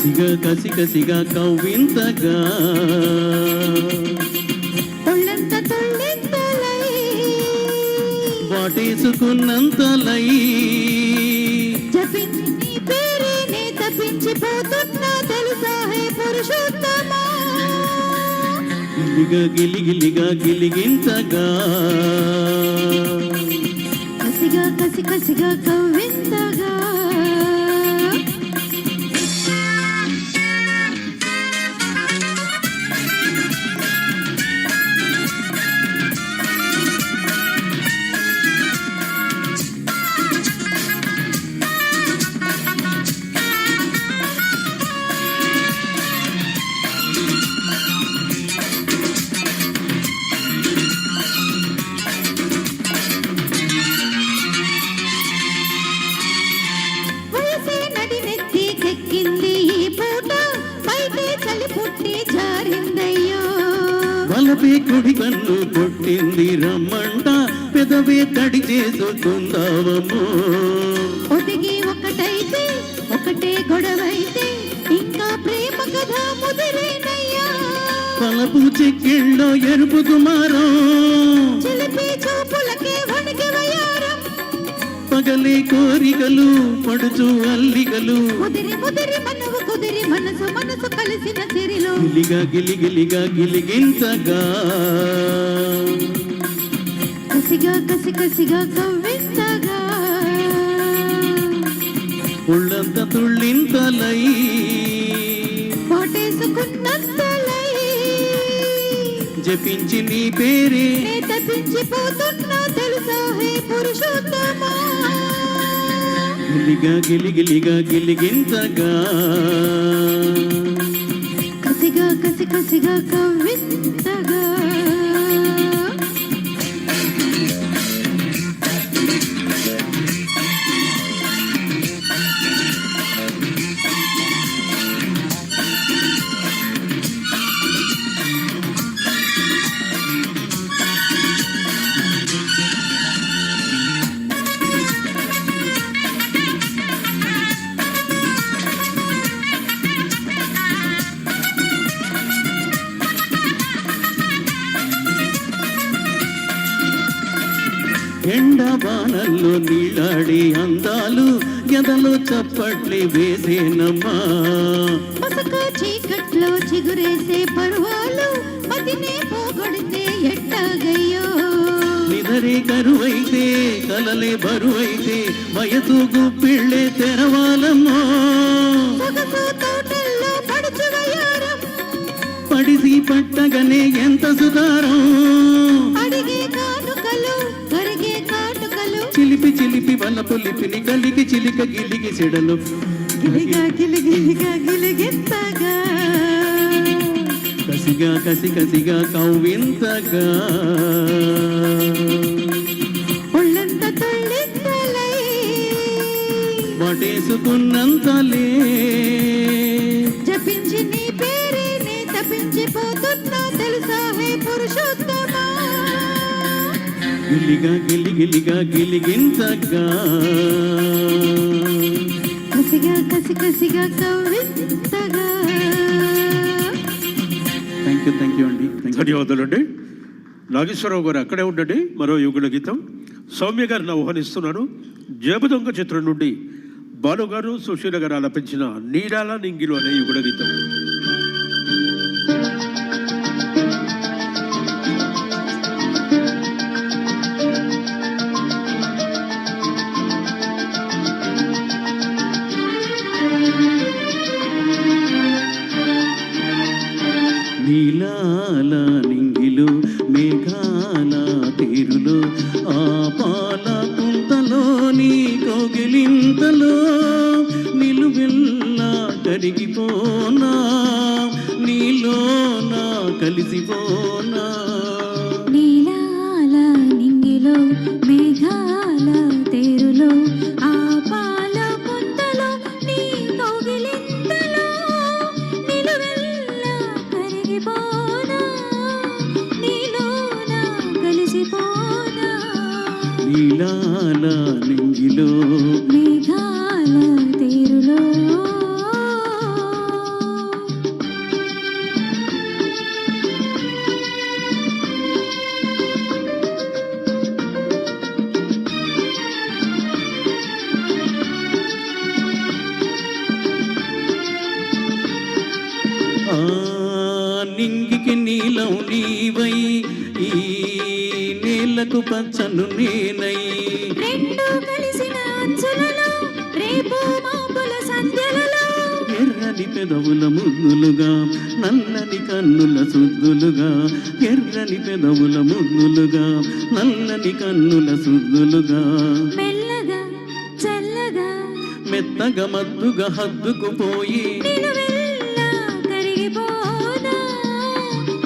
కసిగా కసి కసిగా కవ్వింతగా ఒళ్ళంత తొళ్ళెంతలై వాటేసుకున్నంతలై జపించి నీ పేరే నే తప్పించిపోతున్నా తెలుసా హే పురుషోత్తమా గిలిగా గిలిగిలిగా గిలిగింతగా కసిగా కసి కసిగా కవ్వింతగా వలపే కుడి కన్ను కొట్టింది రమ్మంట పెదవే తడి చేసుకుందావమ్మో ఒదిగి ఒకటైతే ఒకటే గొడవైతే ఇంకా ప్రేమ కథ ముదిరేనయ్యా పలపు చెక్కిళ్ళో ఎరుపు కుమారం చిలిపి చూపులకే వణికి వయారం పగలే కోరికలు పడుచు అల్లికలు ముదిరి ముదిరి మనవు కుదిరి మనసు మనసు కలిసిన సిరిలో గిలిగా గిలిగిలిగా గిలిగింతగా కసిగా కసి కసిగా కవ్వింతగా ఉళ్ళంత తుళ్ళింతలై పాటేసుకున్నంతలై జపించి నీ పేరే నే తప్పించిపోతున్నా తెలుసా హే పురుషోత్తమా గిలిగా గిలిగిలిగా గిలిగింతగా కసిగా కసి కసిగా కవ్వింతగా ఎండ బాణల్లో నీళ్ళాడి అందాలు ఎదలో చప్పట్లి వేసేనమ్మా పసక చీకట్లో చిగురేసే పర్వాలు మదినే పోగొడితే ఎట్టాగయ్యో నిదరే కరువైతే కలలే బరువైతే వయసు గుప్పిళ్ళే తెరవాలమ్మో సొగసు తోటల్లో పడుచు వయారం పడిసి పట్టగనే ఎంత సుతారం అడిగే కానుకలు కరిగే కాటుకలు చిలిపి చిలిపి వలపు లిపిని కలిగి చిలిక గిలిగి చెడలు గిలిగా గిలిగిలిగా గిలిగింతగా కసిగా కసి కసిగా కవ్వింతగా ఒళ్ళంత తొళ్ళెంతలై వాటేసుకున్నంతలే జపించి నీ పేరే నే తప్పించిపోతున్నా తెలుసా హే పురుషోత్తమా గిలిగా గిలిగిలిగా గిలిగింతగా కసిగా కసి కసిగా కవ్వింతగా థ్యాంక్ యూ అండి ధన్యవాదాలండి. నాగేశ్వరరావు గారు అక్కడే ఉండండి. మరో యుగళ గీతం సౌమ్య గారిని ఆహ్వానిస్తున్నాను. జేబుదొంగ చిత్రం నుండి బాలు గారు సుశీల గారు ఆలపించిన నీడాల నింగిలు అనే యుగళ గీతం. నీలాల నింగిలు మేఘాల తీరులో ఆ పాల కుంతలో నీ కోగిలింతలో నిలువెల్లా కరిగిపోనా నీలోనా కలిసిపోనా నీలాల నింగిలో మేఘాల తేరులో ఆ పాల పుంతలో నీ కౌగిలింతలో నిలువెల్లా కరిగిపోనా నీలోన కలిసిపోనా నీలాల నింగిలో మేఘాల తేరులో నీవై ఈ నేలకు పచ్చను నేనై రెండు కలిసిన అంచులలో రేపు మాపుల సంధ్యలలో ఎర్రని పెదవుల ముద్దులుగా నల్లని కన్నుల సుద్దులుగా ఎర్రని పెదవుల ముద్దులుగా నల్లని కన్నుల సుద్దులుగా మెల్లగా చల్లగా మెత్తగా మత్తుగా హద్దుకుపోయి నిలువెల్లా కరిగిపోనా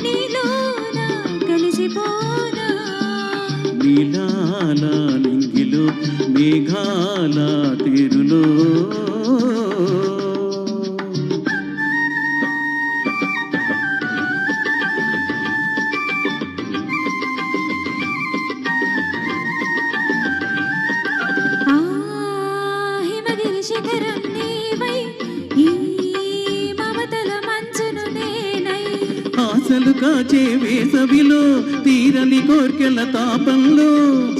నీలోన కలిసిపోనా నీలాల నింగిలో మేఘాల తీరులో ఆ హిమగిరి శిఖరం నీవై ఈ మమతల మంచును నేనై ఆశలు కాచే వేసవిలో తీరని కోర్కెల తాపంలో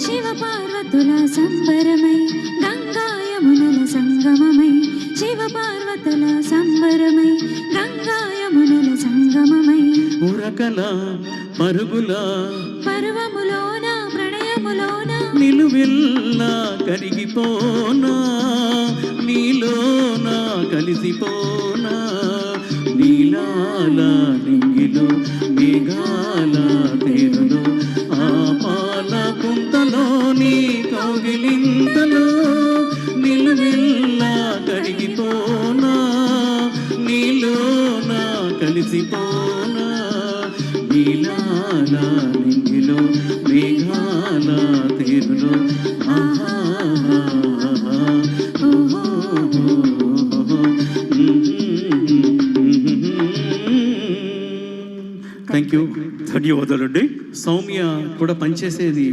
శివ పార్వతుల సంబరమై గంగా యమునల సంగమమై శివ పార్వతుల సంబరమై గంగా యమునల సంగమమై ఉరకల పరుగుల పర్వములోన ప్రణయములోన నిలువెల్లా కరిగిపోనా నీలోన కలిసిపోనా నీలాల నింగిలో మేఘాల తీరులో ఆ పాల కుంతలోని కౌగిలింతలో నిలువెల్లా కరిగిపోనా నీలోన కలిసిపోనా నీలాల నింగిలో మేఘాల తీరులో థ్యాంక్ యూ. ధన్యవాదాలండి. సౌమ్య కూడా పనిచేసేది